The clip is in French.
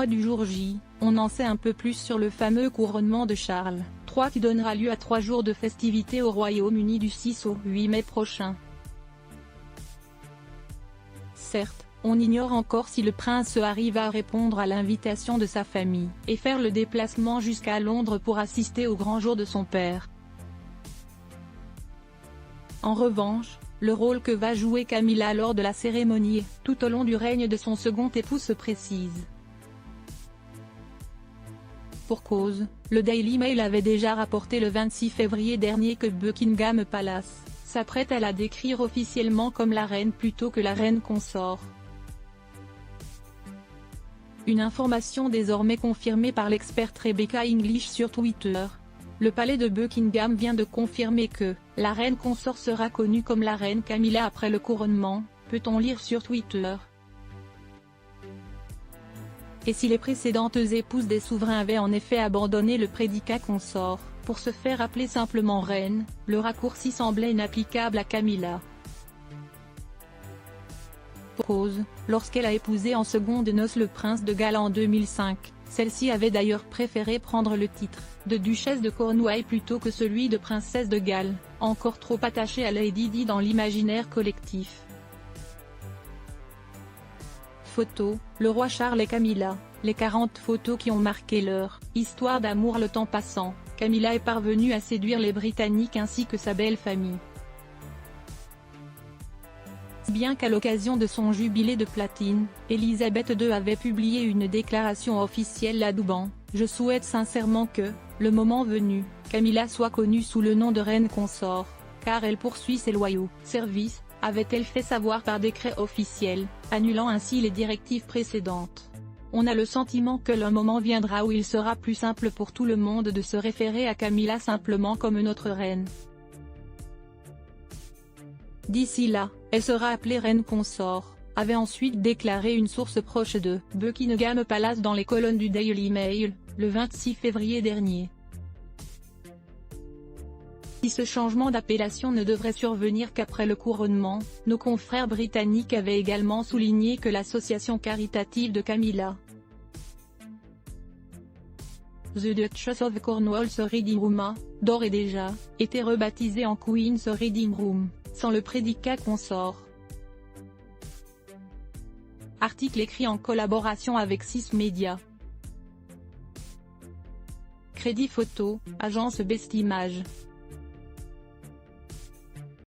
du jour J, on en sait un peu plus sur le fameux couronnement de Charles III qui donnera lieu à 3 jours de festivités au Royaume-Uni du 6 au 8 mai prochain. Certes, on ignore encore si le prince Harry va répondre à l'invitation de sa famille et faire le déplacement jusqu'à Londres pour assister au grand jour de son père. En revanche, le rôle que va jouer Camilla lors de la cérémonie, tout au long du règne de son second époux se précise. Pour cause, le Daily Mail avait déjà rapporté le 26 février dernier que Buckingham Palace s'apprête à la décrire officiellement comme la reine plutôt que la reine consort. Une information désormais confirmée par l'experte Rebecca English sur Twitter. Le palais de Buckingham vient de confirmer que la reine consort sera connue comme la reine Camilla après le couronnement, peut-on lire sur Twitter. Et si les précédentes épouses des souverains avaient en effet abandonné le prédicat consort, pour se faire appeler simplement reine, le raccourci semblait inapplicable à Camilla. Pour cause, lorsqu'elle a épousé en secondes noces le prince de Galles en 2005, celle-ci avait d'ailleurs préféré prendre le titre de duchesse de Cornouailles plutôt que celui de princesse de Galles, encore trop attachée à Lady Di dans l'imaginaire collectif. Photos, le roi Charles et Camilla, les 40 photos qui ont marqué leur histoire d'amour le temps passant, Camilla est parvenue à séduire les Britanniques ainsi que sa belle famille. Bien qu'à l'occasion de son jubilé de platine, Elisabeth II avait publié une déclaration officielle adoubant « Je souhaite sincèrement que, le moment venu, Camilla soit connue sous le nom de reine consort, car elle poursuit ses loyaux services », avait-elle fait savoir par décret officiel, annulant ainsi les directives précédentes. On a le sentiment que le moment viendra où il sera plus simple pour tout le monde de se référer à Camilla simplement comme notre reine. D'ici là, elle sera appelée reine consort, avait ensuite déclaré une source proche de Buckingham Palace dans les colonnes du Daily Mail, le 26 février dernier. Si ce changement d'appellation ne devrait survenir qu'après le couronnement, nos confrères britanniques avaient également souligné que l'association caritative de Camilla, The Duchess of Cornwall's Reading Room a, d'ores et déjà, été rebaptisée en Queen's Reading Room, sans le prédicat consort. Article écrit en collaboration avec 6 médias. Crédit photo, agence Best Images.